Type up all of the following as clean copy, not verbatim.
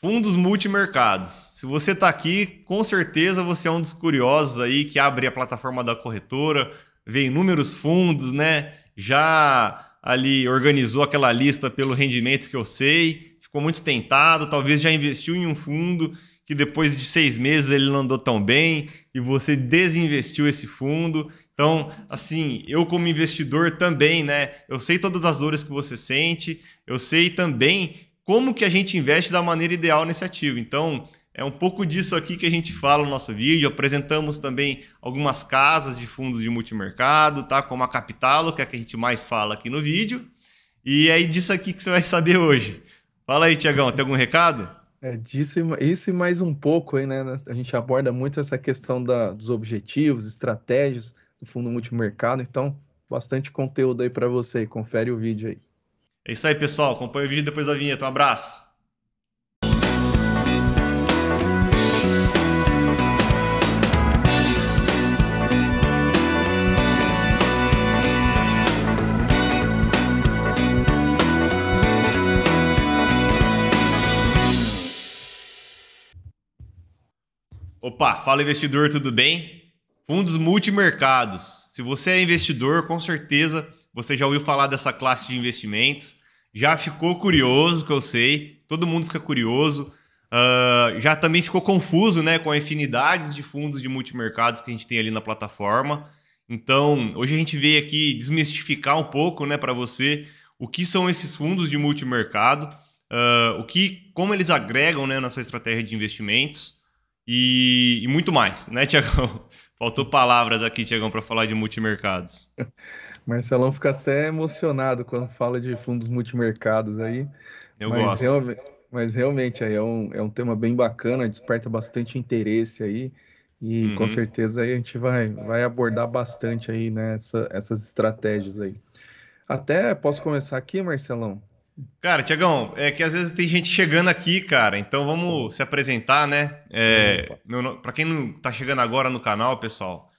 Fundos multimercados. Se você está aqui, com certeza você é um dos curiosos aí que abre a plataforma da corretora, vê inúmeros fundos, né? Já ali organizou aquela lista pelo rendimento que eu sei, ficou muito tentado, talvez já investiu em um fundo que depois de 6 meses ele não andou tão bem e você desinvestiu esse fundo. Então, assim, eu como investidor também, né? Eu sei todas as dores que você sente, eu sei também como que a gente investe da maneira ideal nesse ativo. Então, é um pouco disso aqui que a gente fala no nosso vídeo. Apresentamos também algumas casas de fundos de multimercado, tá? Como a Capitalo, que é a que a gente mais fala aqui no vídeo. E é disso aqui que você vai saber hoje. Fala aí, Tiagão, tem algum recado? É disso isso e mais um pouco aí, né? A gente aborda muito essa questão dos objetivos, estratégias do fundo multimercado, então bastante conteúdo aí para você. Confere o vídeo aí. É isso aí, pessoal. Acompanha o vídeo depois da vinheta. Um abraço. Opa, fala investidor, tudo bem? Fundos multimercados. Se você é investidor, com certeza você já ouviu falar dessa classe de investimentos, já ficou curioso, que eu sei, todo mundo fica curioso, já também ficou confuso, né, com as infinidades de fundos de multimercados que a gente tem ali na plataforma. Então, hoje a gente veio aqui desmistificar um pouco, né, para você o que são esses fundos de multimercado, como eles agregam, né, na sua estratégia de investimentos e muito mais, né, Tiagão? Faltou palavras aqui, Tiagão, para falar de multimercados. Marcelão fica até emocionado quando fala de fundos multimercados aí, Eu mas, gosto. mas realmente aí é um tema bem bacana, desperta bastante interesse aí, e com Uhum. certeza aí a gente vai abordar bastante aí, né, essas estratégias aí. Até posso começar aqui, Marcelão? Cara, Tiagão, é que às vezes tem gente chegando aqui, cara, então vamos se apresentar, né? Opa. Para quem não tá chegando agora no canal, pessoal,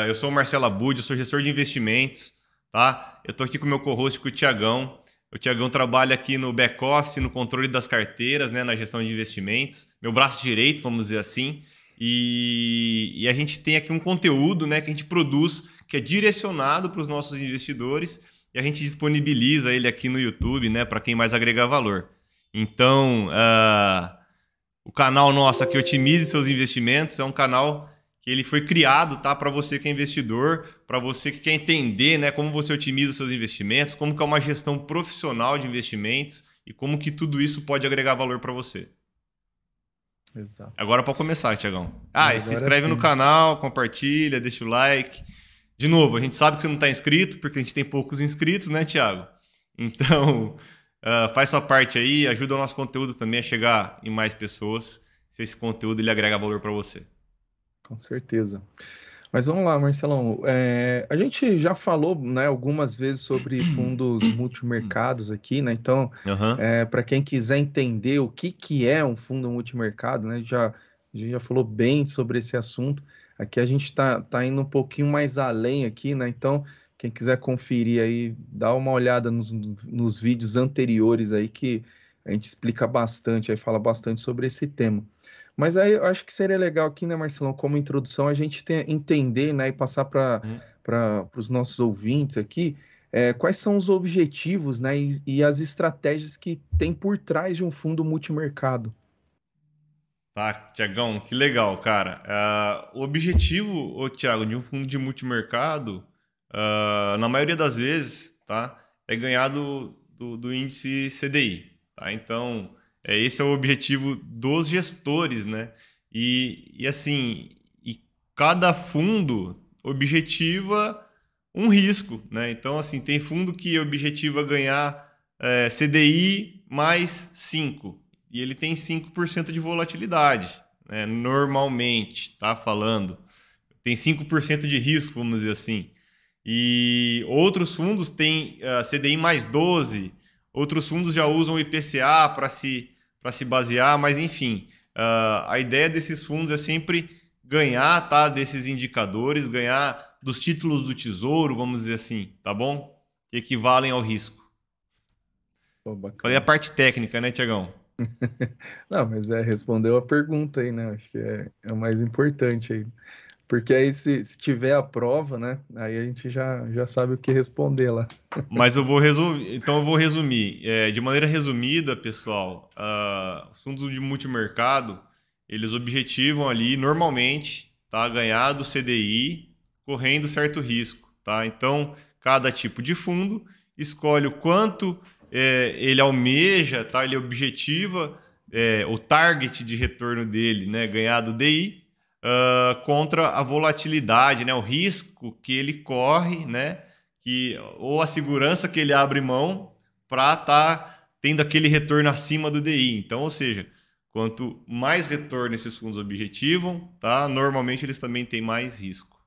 eu sou o Marcelo Abud, eu sou gestor de investimentos, tá? Eu tô aqui com o meu co-host, com o Tiagão. O Tiagão trabalha aqui no back-office, no controle das carteiras, né? Na gestão de investimentos. Meu braço direito, vamos dizer assim. E a gente tem aqui um conteúdo, né, que a gente produz, que é direcionado para os nossos investidores e a gente disponibiliza ele aqui no YouTube, né, para quem mais agregar valor. Então, o canal nosso aqui, Otimize Seus Investimentos, é um canal que ele foi criado, tá, para você que é investidor, para você que quer entender, né, como você otimiza seus investimentos, como que é uma gestão profissional de investimentos e como que tudo isso pode agregar valor para você. Exato. Agora para começar, Tiagão. E se Agora inscreve no sim. canal, compartilha, deixa o like. De novo, a gente sabe que você não está inscrito, porque a gente tem poucos inscritos, né, Thiago? Então, faz sua parte aí, ajuda o nosso conteúdo também a chegar em mais pessoas, se esse conteúdo ele agrega valor para você. Com certeza. Mas vamos lá, Marcelão. A gente já falou, né, algumas vezes sobre fundos multimercados aqui, né? Então, Aham. para quem quiser entender o que que é um fundo multimercado, né? A gente já falou bem sobre esse assunto. Aqui a gente tá indo um pouquinho mais além aqui, né? Então, quem quiser conferir aí, dá uma olhada nos vídeos anteriores aí que a gente explica bastante, aí fala bastante sobre esse tema. Mas aí eu acho que seria legal aqui, né, Marcelão, como introdução, a gente entender, né, e passar Uhum. para os nossos ouvintes aqui, quais são os objetivos, né, e as estratégias que tem por trás de um fundo multimercado. Tá, Tiagão, que legal, cara. O objetivo, ô, Thiago, de um fundo de multimercado, na maioria das vezes, tá, é ganhar do índice CDI, tá? Então, esse é o objetivo dos gestores, né? E assim, cada fundo objetiva um risco, né? Então, assim, tem fundo que objetiva ganhar CDI mais 5 e ele tem 5% de volatilidade, né? Normalmente, tá falando. Tem 5% de risco, vamos dizer assim. E outros fundos têm CDI mais 12, outros fundos já usam o IPCA para se basear, mas enfim, a ideia desses fundos é sempre ganhar, tá, desses indicadores, ganhar dos títulos do tesouro, vamos dizer assim, tá bom? Que equivalem ao risco. Pô, Falei a bacana. parte técnica, né, Tiagão? Não, mas respondeu a pergunta aí, né? Acho que é o mais importante aí. Porque aí se tiver a prova, né? Aí a gente já sabe o que responder lá. Mas eu vou resolver. Então eu vou resumir. De maneira resumida, pessoal, os fundos de multimercado, eles objetivam ali normalmente, tá, ganhar do CDI correndo certo risco, tá? Então, cada tipo de fundo escolhe o quanto ele almeja, tá? Ele objetiva o target de retorno dele, né? Ganhar do DI contra a volatilidade, né? O risco que ele corre, né? Ou a segurança que ele abre mão para estar tendo aquele retorno acima do DI. Então, ou seja, quanto mais retorno esses fundos objetivam, tá? Normalmente eles também têm mais risco.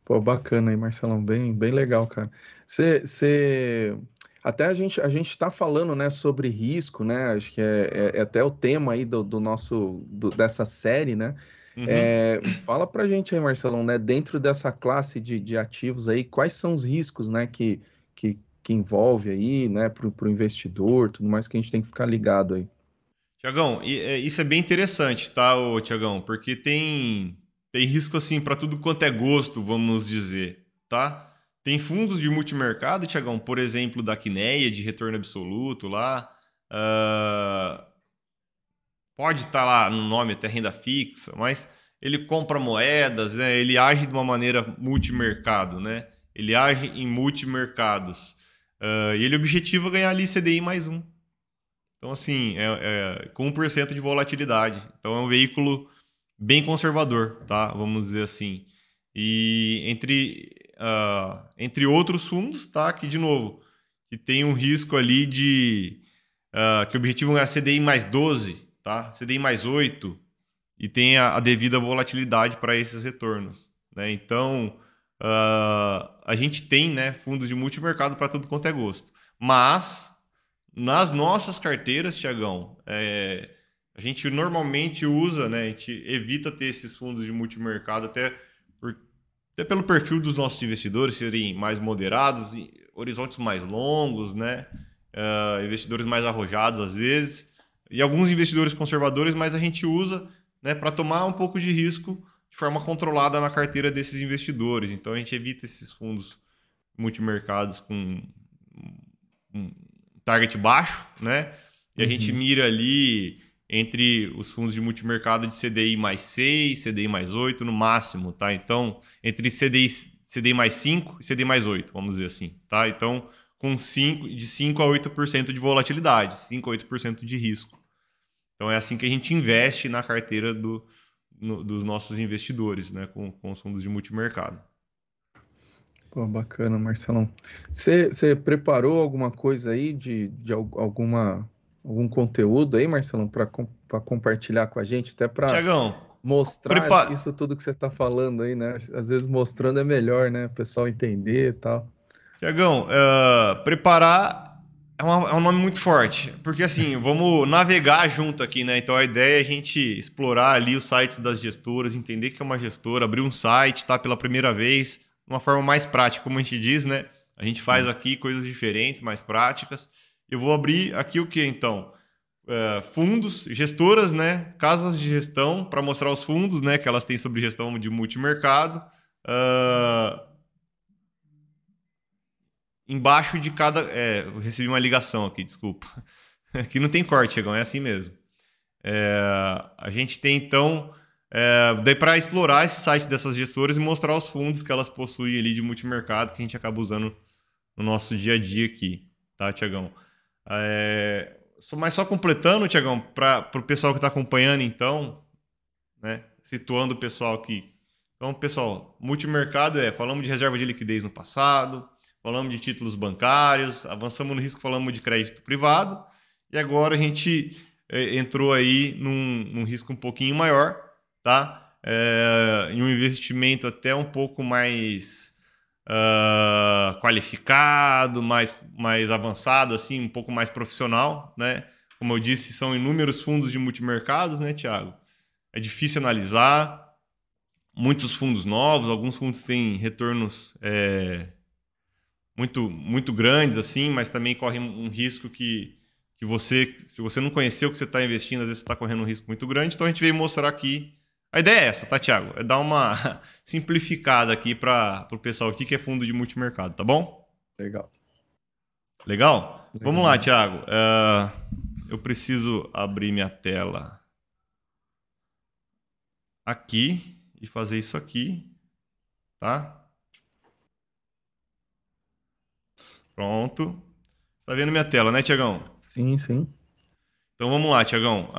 Pô, bacana aí, Marcelão, bem legal, cara. Você, até a gente está falando, né, sobre risco, né? Acho que é até o tema aí do nosso dessa série, né? Uhum. Fala pra gente aí, Marcelão, né? Dentro dessa classe de ativos aí, quais são os riscos, né, que envolve aí, né, para o investidor, tudo mais que a gente tem que ficar ligado aí. Tiagão, isso é bem interessante, tá, Tiagão? Porque tem risco assim para tudo quanto é gosto, vamos dizer, tá? Tem fundos de multimercado, Tiagão, por exemplo, da Quineia, de retorno absoluto lá. ah, Pode estar lá no nome até renda fixa, mas ele compra moedas, né? Ele age de uma maneira multimercado, né? Ele age em multimercados. E ele objetiva ganhar ali CDI mais um. Então, assim, com 1% de volatilidade. Então, é um veículo bem conservador, tá? Vamos dizer assim. E entre outros fundos, tá? Que, de novo, que tem um risco ali que o objetivo é CDI mais 12, tá? CDI mais 8 e tem a devida volatilidade para esses retornos, né? Então, a gente tem, né, fundos de multimercado para tudo quanto é gosto. Mas, nas nossas carteiras, Tiagão, a gente normalmente usa, né, a gente evita ter esses fundos de multimercado até pelo perfil dos nossos investidores serem mais moderados, horizontes mais longos, né? Investidores mais arrojados às vezes, e alguns investidores conservadores, mas a gente usa, né, para tomar um pouco de risco de forma controlada na carteira desses investidores. Então a gente evita esses fundos multimercados com um target baixo, né? E a gente Uhum. mira ali entre os fundos de multimercado de CDI mais 6, CDI mais 8 no máximo, tá? Então, entre CDI mais 5 e CDI mais 8, vamos dizer assim, tá? Então, de 5 a 8% de volatilidade, 5 a 8% de risco. Então, é assim que a gente investe na carteira dos nossos investidores, né? Com os fundos de multimercado. Pô, bacana, Marcelão. Você preparou alguma coisa aí algum conteúdo aí, Marcelão, para compartilhar com a gente, até para Tiagão, mostrar prepara. isso tudo que você está falando aí, né? Às vezes mostrando é melhor, né? O pessoal entender e tal. Tiagão, preparar é um nome muito forte, porque assim, vamos navegar junto aqui, né? Então a ideia é a gente explorar ali os sites das gestoras, entender que é uma gestora, abrir um site, tá? Pela primeira vez, de uma forma mais prática, como a gente diz, né? A gente faz Sim. aqui coisas diferentes, mais práticas. Eu vou abrir aqui o que então? Fundos, gestoras, né? Casas de gestão para mostrar os fundos, né? Que elas têm sobre gestão de multimercado. Uh, Embaixo de cada. Eu recebi uma ligação aqui, desculpa. Aqui não tem corte, Chegão, é assim mesmo. A gente tem então. Daí para explorar esse site dessas gestoras e mostrar os fundos que elas possuem ali de multimercado que a gente acaba usando no nosso dia a dia aqui, tá, Tiagão? Mas só completando, Tiagão, para o pessoal que está acompanhando, então, né? Situando o pessoal aqui. Então, pessoal, multimercado falamos de reserva de liquidez no passado, falamos de títulos bancários, avançamos no risco, falamos de crédito privado, e agora a gente entrou aí num risco um pouquinho maior, tá? Em um investimento até um pouco mais qualificado, mais avançado, assim, um pouco mais profissional, né? Como eu disse, são inúmeros fundos de multimercados, né, Thiago? É difícil analisar. Muitos fundos novos, alguns fundos têm retornos muito, muito grandes, assim, mas também correm um risco que se você não conheceu o que você está investindo, às vezes você está correndo um risco muito grande. Então a gente veio mostrar aqui. A ideia é essa, tá, Thiago? É dar uma simplificada aqui para o pessoal aqui que é fundo de multimercado, tá bom? Legal. Legal? Vamos lá, Legal. Thiago. Eu preciso abrir minha tela aqui e fazer isso aqui, tá? Pronto. Tá vendo minha tela, né, Thiagão? Sim, sim. Então vamos lá, Thiagão.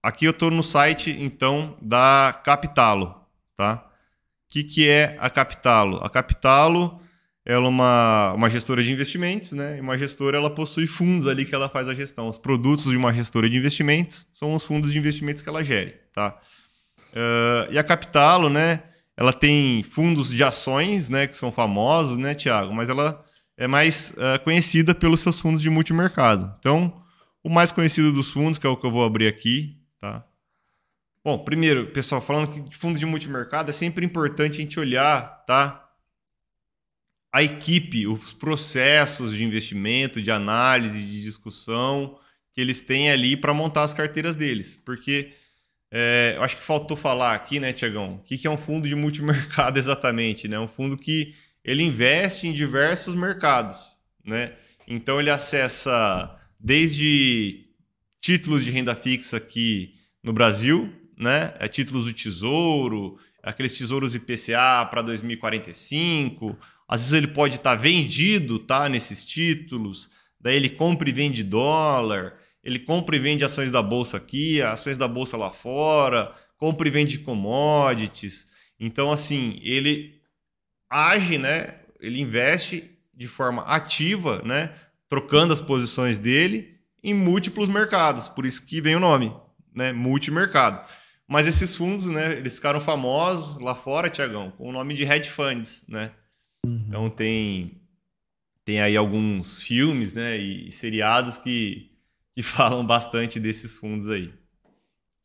Aqui eu estou no site, então, da Capitalo, tá? O que é a Capitalo? A Capitalo ela é uma gestora de investimentos, né? E uma gestora, ela possui fundos ali que ela faz a gestão. Os produtos de uma gestora de investimentos são os fundos de investimentos que ela gere, tá? E a Capitalo, né? Ela tem fundos de ações, né? Que são famosos, né, Thiago? Mas ela é mais conhecida pelos seus fundos de multimercado. Então, o mais conhecido dos fundos, que é o que eu vou abrir aqui, tá? Bom, primeiro, pessoal, falando que de fundo de multimercado, é sempre importante a gente olhar, tá? A equipe, os processos de investimento, de análise, de discussão que eles têm ali para montar as carteiras deles. Porque eu acho que faltou falar aqui, né, Tiagão? O que é um fundo de multimercado exatamente? Né? Um fundo que ele investe em diversos mercados, né? Então ele acessa desde títulos de renda fixa aqui no Brasil, né? Títulos do Tesouro, aqueles tesouros IPCA para 2045. Às vezes ele pode estar vendido, tá, nesses títulos. Daí ele compra e vende dólar. Ele compra e vende ações da bolsa aqui, ações da bolsa lá fora, compra e vende commodities. Então, assim, ele age, né? Ele investe de forma ativa, né? Trocando as posições dele em múltiplos mercados. Por isso que vem o nome, né? Multimercado. Mas esses fundos, né? Eles ficaram famosos lá fora, Tiagão, com o nome de hedge funds, né? Então Uhum. tem aí alguns filmes, né? E seriados que falam bastante desses fundos aí.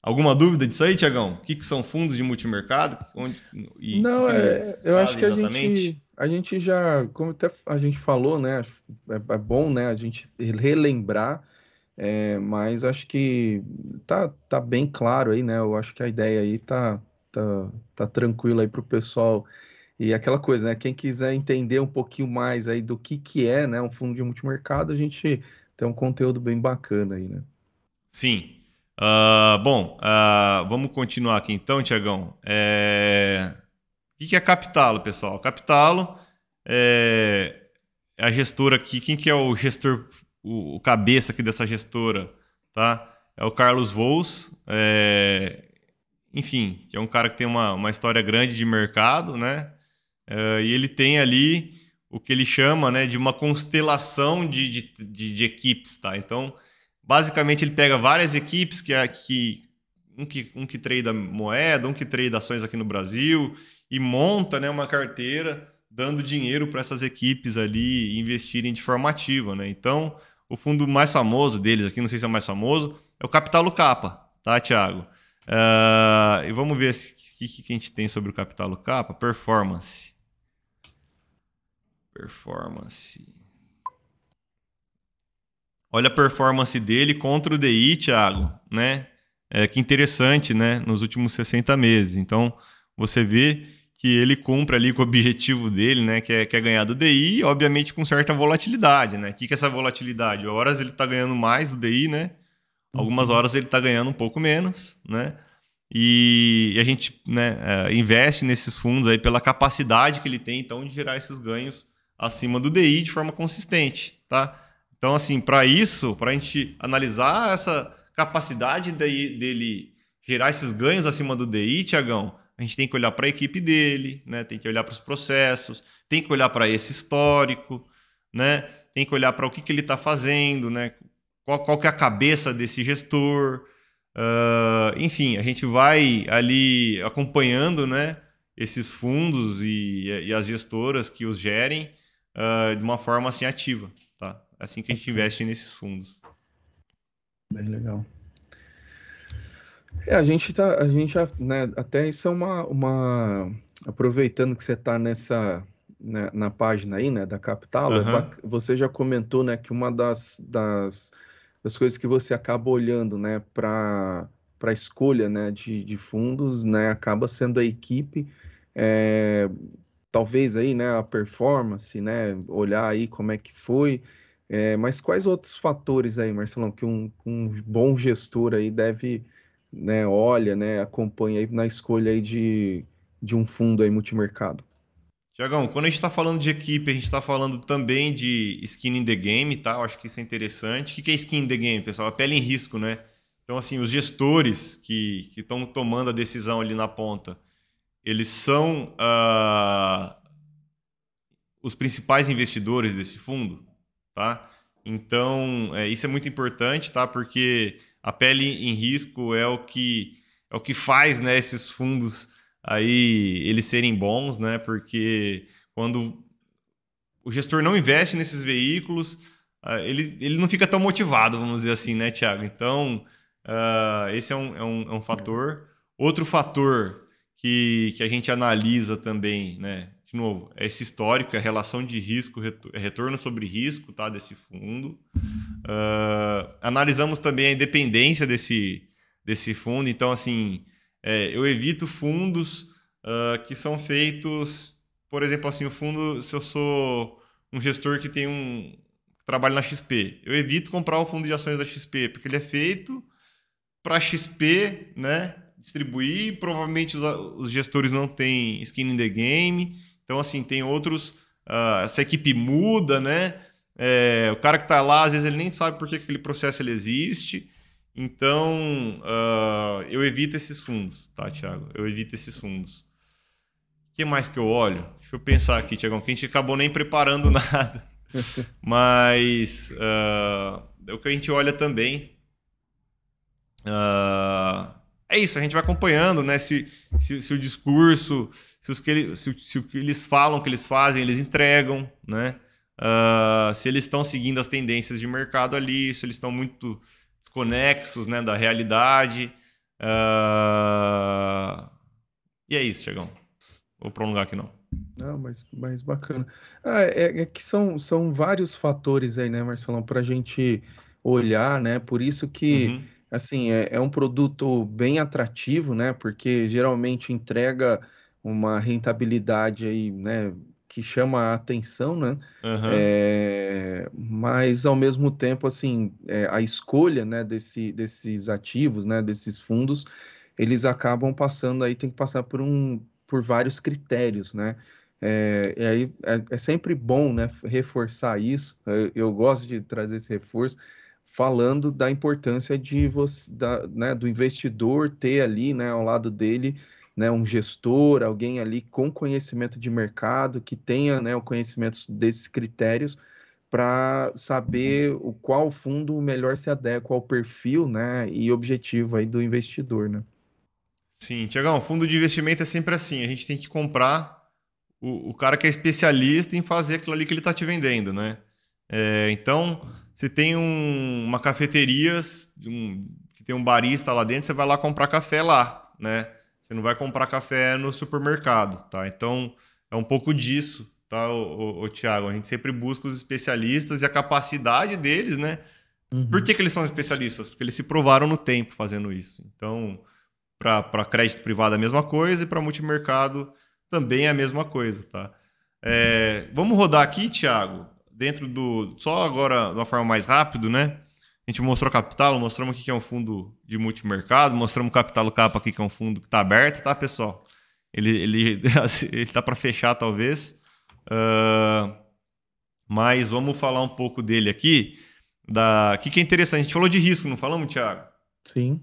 Alguma dúvida disso aí, Tiagão? O que são fundos de multimercado? E o Não, que eles eu acho fazem que exatamente? a gente já, como até a gente falou, né? É bom, né? A gente relembrar, mas acho que tá bem claro aí, né? Eu acho que a ideia aí tá tranquila aí para o pessoal. E aquela coisa, né? Quem quiser entender um pouquinho mais aí do que é, né? Um fundo de multimercado, a gente tem um conteúdo bem bacana aí, né? Sim. Bom, vamos continuar aqui então, Tiagão. O que é Capitalo, pessoal? Capitalo é a gestora aqui. Quem que é o gestor, o cabeça aqui dessa gestora, tá? É o Carlos Vous, enfim, que é um cara que tem uma história grande de mercado, né? E ele tem ali o que ele chama, né, de uma constelação de equipes, tá? Então, basicamente, ele pega várias equipes um que trade moeda, um que trade ações aqui no Brasil e monta, né, uma carteira dando dinheiro para essas equipes ali investirem de forma ativa, né? Então, o fundo mais famoso deles aqui, não sei se é o mais famoso, é o Capitalo Capa, tá, Thiago? E vamos ver o que a gente tem sobre o Capitalo Capa. Performance. Performance. Olha a performance dele contra o DI, Thiago, né? Que interessante, né? Nos últimos 60 meses. Então, você vê que ele cumpre ali com o objetivo dele, né? Que é ganhar do DI, obviamente com certa volatilidade, né? O que é essa volatilidade? Horas ele está ganhando mais do DI, né? Algumas Uhum. horas ele está ganhando um pouco menos, né? E a gente, né, investe nesses fundos aí pela capacidade que ele tem, então, de gerar esses ganhos acima do DI de forma consistente, tá? Então, assim, para isso, para a gente analisar essa capacidade dele gerar esses ganhos acima do DI, Tiagão, a gente tem que olhar para a equipe dele, né? Tem que olhar para os processos, tem que olhar para esse histórico, né? Tem que olhar para o que ele está fazendo, né? Qual que é a cabeça desse gestor, enfim, a gente vai ali acompanhando, né, esses fundos e as gestoras que os gerem de uma forma assim ativa, tá? É assim que a gente Bacana. investe nesses fundos. Bem legal. A gente já, né, até isso é aproveitando que você está na página aí, né, da Capital, Aham. você já comentou, né, que uma das das coisas que você acaba olhando, né, para a escolha, né, de fundos, né, acaba sendo a equipe, é, talvez aí, né, a performance, né, olhar aí como é que foi, mas quais outros fatores aí, Marcelão, que um bom gestor aí deve, né, olha, né, acompanha aí na escolha aí de um fundo aí multimercado? Tiagão, quando a gente está falando de equipe, a gente está falando também de skin in the game, tá? Eu acho que isso é interessante. O que é skin in the game, pessoal? A pele em risco, né? Então, assim, os gestores que estão tomando a decisão ali na ponta, eles são os principais investidores desse fundo, tá? Então, isso é muito importante, tá? Porque a pele em risco é o que faz, né, esses fundos aí eles serem bons, né? Porque quando o gestor não investe nesses veículos, ele não fica tão motivado, vamos dizer assim, né, Thiago? Então, esse é um fator. Outro fator que a gente analisa também, né? De novo, é esse histórico, é a relação de risco, retorno sobre risco, tá, desse fundo. Analisamos também a independência desse fundo. Então, assim, eu evito fundos que são feitos, por exemplo, assim, o fundo, se eu sou um gestor que tem trabalho na XP, eu evito comprar o fundo de ações da XP, porque ele é feito para a XP, né, distribuir, provavelmente os gestores não têm skin in the game, então assim, tem outros, essa equipe muda, né, o cara que está lá, às vezes ele nem sabe por que aquele processo ele existe, então eu evito esses fundos, tá, Thiago? Eu evito esses fundos. O que mais que eu olho? Deixa eu pensar aqui, Thiagão, que a gente acabou nem preparando nada, mas é o que a gente olha também. É isso, a gente vai acompanhando, né? Se o discurso, se o que eles falam, que eles fazem, eles entregam, né? Se eles estão seguindo as tendências de mercado ali, se eles estão muito desconexos, né, da realidade. E é isso, Chegão. Vou prolongar aqui não. Não, mas bacana. É que são vários fatores aí, né, Marcelão, para a gente olhar, né? Por isso que, Uhum, assim, é um produto bem atrativo, né? Porque geralmente entrega uma rentabilidade aí, né, que chama a atenção, né? aham. Mas ao mesmo tempo, assim, a escolha, né, desses ativos, né, desses fundos, eles acabam passando aí, tem que passar por vários critérios, né? E aí é sempre bom, né, reforçar isso. Eu gosto de trazer esse reforço, falando da importância de você, né, do investidor ter ali, né, ao lado dele, né, um gestor, alguém ali com conhecimento de mercado, que tenha, né, o conhecimento desses critérios para saber qual fundo melhor se adequa ao perfil, né, e objetivo aí do investidor, né? Sim, Tiagão, fundo de investimento é sempre assim. A gente tem que comprar o cara que é especialista em fazer aquilo ali que ele está te vendendo, né? Então, se tem uma cafeteria que tem um barista lá dentro, você vai lá comprar café lá, né? Você não vai comprar café no supermercado, tá? Então, é um pouco disso, tá, o Thiago? A gente sempre busca os especialistas e a capacidade deles, né? Por Uhum. que que eles são especialistas? Porque eles se provaram no tempo fazendo isso. Então, para crédito privado é a mesma coisa e para multimercado também é a mesma coisa, tá? Vamos rodar aqui, Thiago, dentro do. Só agora, de uma forma mais rápida, né? A gente mostrou capital, mostramos aqui que é um fundo de multimercado, mostramos o capital capa aqui que é um fundo que está aberto, tá, pessoal? Ele tá para fechar, talvez. Ah, mas vamos falar um pouco dele aqui. O que é interessante? A gente falou de risco, não falamos, Thiago? Sim.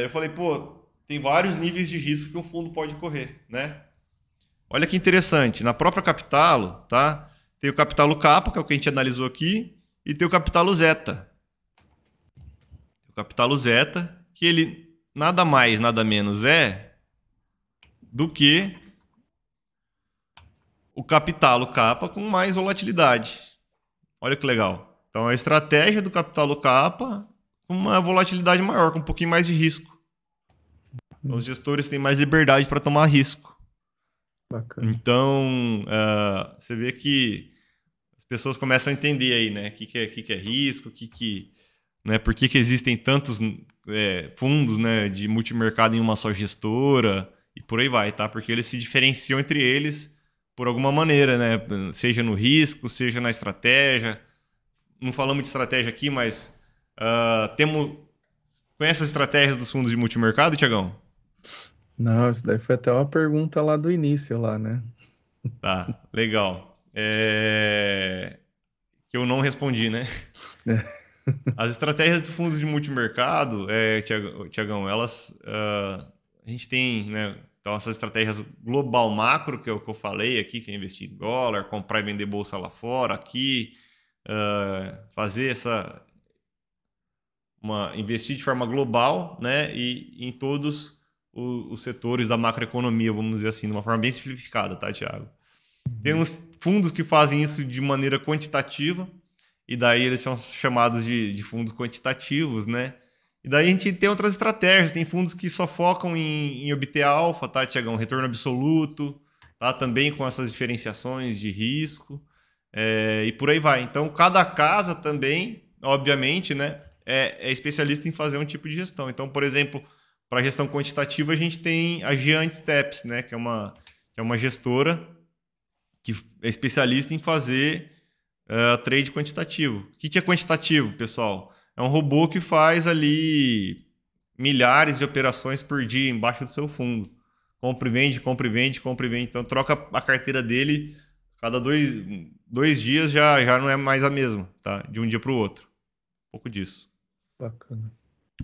Eu falei, pô, tem vários níveis de risco que um fundo pode correr, né? Olha que interessante, na própria Capitalo, tá? Tem o Capitalo Kappa, que é o que a gente analisou aqui, e tem o Capitalo Zeta. O Capitalo Zeta, que ele nada mais, nada menos é do que o Capitalo Kappa com mais volatilidade. Olha que legal. Então a estratégia do Capitalo Kappa com uma volatilidade maior, com um pouquinho mais de risco. Então, os gestores têm mais liberdade para tomar risco. Bacana. Então, você vê que as pessoas começam a entender aí, né? O que é risco, né? Por que que existem tantos fundos, né, de multimercado em uma só gestora e por aí vai, tá? Porque eles se diferenciam entre eles por alguma maneira, né? Seja no risco, seja na estratégia. Não falamos de estratégia aqui, mas temos. Conhece as estratégias dos fundos de multimercado, Tiagão? Não, isso daí foi até uma pergunta lá do início, lá, né? Tá, legal. Que eu não respondi, né? As estratégias do fundos de multimercado, Tiagão, elas. A gente tem, né? Então, essas estratégias global macro, que é o que eu falei aqui, que é investir em dólar, comprar e vender bolsa lá fora, aqui, fazer investir de forma global, né? E em todos os setores da macroeconomia, vamos dizer assim, de uma forma bem simplificada, tá, Tiago? Tem Uhum. uns fundos que fazem isso de maneira quantitativa, e daí eles são chamados de fundos quantitativos, né? E daí a gente tem outras estratégias, tem fundos que só focam em obter alfa, tá, Tiagão? Retorno absoluto, tá? Também com essas diferenciações de risco, e por aí vai. Então, cada casa também, obviamente, né, é especialista em fazer um tipo de gestão. Então, por exemplo, para gestão quantitativa, a gente tem a Giant Steps, né, que é uma gestora que é especialista em fazer trade quantitativo. O que é quantitativo, pessoal? É um robô que faz ali milhares de operações por dia embaixo do seu fundo. Compra e vende, compra e vende, compra e vende. Então troca a carteira dele cada dois dias já não é mais a mesma, tá? De um dia para o outro. Um pouco disso. Bacana.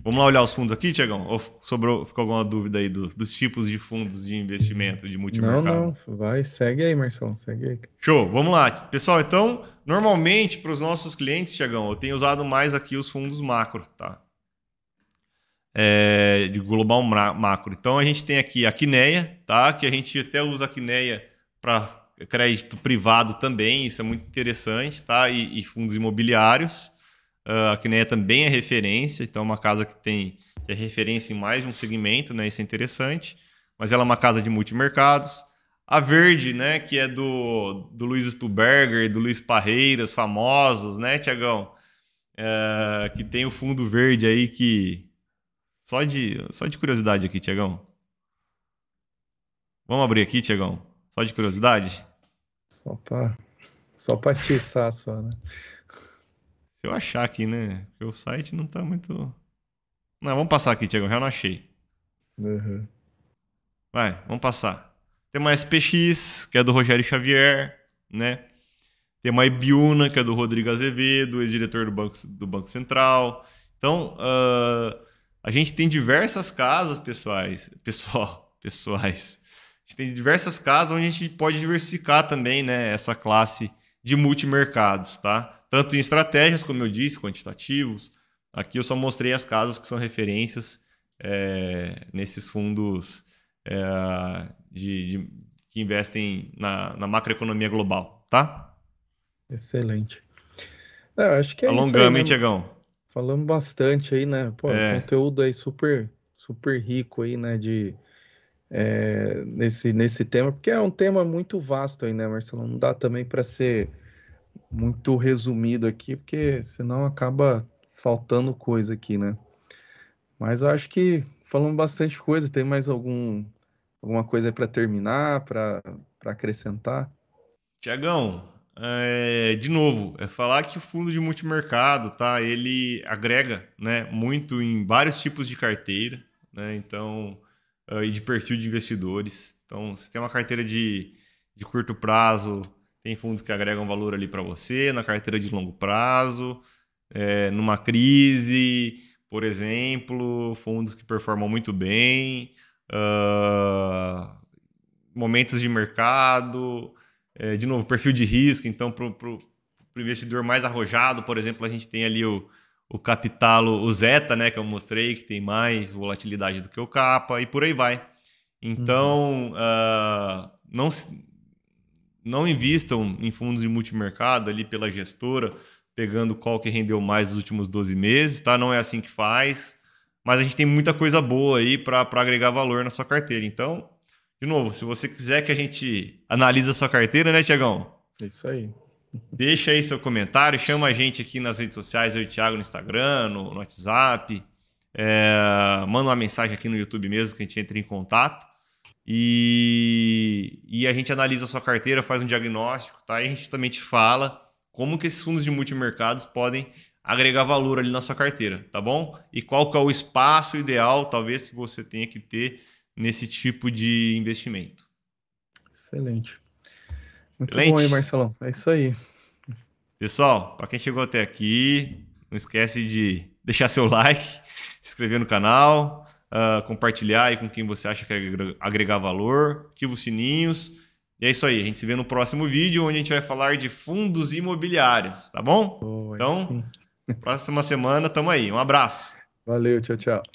Vamos lá olhar os fundos aqui, Tiagão? Ou ficou alguma dúvida aí dos tipos de fundos de investimento de Não, multimercado? não, vai, segue aí, Marcelo, segue aí. Show, vamos lá. Pessoal, então, normalmente para os nossos clientes, Tiagão, eu tenho usado mais aqui os fundos macro, tá? De global macro. Então, a gente tem aqui a Quineia, tá? Que a gente até usa a Quineia para crédito privado também, isso é muito interessante, tá? E fundos imobiliários. A Quineia também é referência, então é uma casa que é referência em mais de um segmento, né? Isso é interessante. Mas ela é uma casa de multimercados. A Verde, né? Que é do Luiz Stuberger e do Luiz Parreiras, famosos, né, Tiagão? Que tem o fundo verde aí que. Só de curiosidade aqui, Tiagão. Vamos abrir aqui, Tiagão? Só de curiosidade? Só para só pra atiçar só, né? Se eu achar aqui, né? Porque o site não tá muito. Não, vamos passar aqui, Tiagão. Já não achei. Uhum. Vai, vamos passar. Tem uma SPX, que é do Rogério Xavier, né? Tem uma Ibiúna, que é do Rodrigo Azevedo, ex-diretor do Banco Central. Então, a gente tem diversas casas, pessoais. A gente tem diversas casas onde a gente pode diversificar também, né, essa classe de multimercados, tá? Tanto em estratégias, como eu disse, quantitativos. Aqui eu só mostrei as casas que são referências nesses fundos que investem na macroeconomia global, tá? Excelente. Eu acho que é isso aí, Alongamos, né? hein, Tiagão? Falamos bastante aí, né? Pô, É, conteúdo aí super, super rico aí, né? Nesse tema, porque é um tema muito vasto aí, né, Marcelo? Não dá também para ser muito resumido aqui, porque senão acaba faltando coisa aqui, né? Mas eu acho que falamos bastante coisa. Tem mais alguma coisa aí para terminar, para acrescentar? Tiagão, de novo, falar que o fundo de multimercado, tá? Ele agrega, né, muito em vários tipos de carteira, né? Então, e de perfil de investidores. Então, se tem uma carteira de curto prazo, tem fundos que agregam valor ali para você, na carteira de longo prazo, numa crise, por exemplo, fundos que performam muito bem, ah, momentos de mercado, de novo, perfil de risco. Então, para o investidor mais arrojado, por exemplo, a gente tem ali o Capitalo, o Zeta, né, que eu mostrei, que tem mais volatilidade do que o Capa, e por aí vai. Uhum. Então, não invistam em fundos de multimercado ali pela gestora, pegando qual que rendeu mais nos últimos 12 meses, tá? Não é assim que faz, mas a gente tem muita coisa boa aí para agregar valor na sua carteira. Então, de novo, se você quiser que a gente analise a sua carteira, né, Tiagão? Isso aí. Deixa aí seu comentário, chama a gente aqui nas redes sociais, eu e o Thiago no Instagram, no WhatsApp, manda uma mensagem aqui no YouTube mesmo que a gente entre em contato e a gente analisa a sua carteira, faz um diagnóstico, tá? E a gente também te fala como que esses fundos de multimercados podem agregar valor ali na sua carteira, tá bom? E qual que é o espaço ideal, talvez, que você tenha que ter nesse tipo de investimento. Excelente. Muito bom aí, Excelente? Marcelão. É isso aí. Pessoal, para quem chegou até aqui, não esquece de deixar seu like, se inscrever no canal, compartilhar aí com quem você acha que agregar valor, ativa os sininhos. E é isso aí, a gente se vê no próximo vídeo, onde a gente vai falar de fundos imobiliários, tá bom? Oh, aí Então, sim. próxima semana, tamo aí. Um abraço. Valeu, tchau, tchau.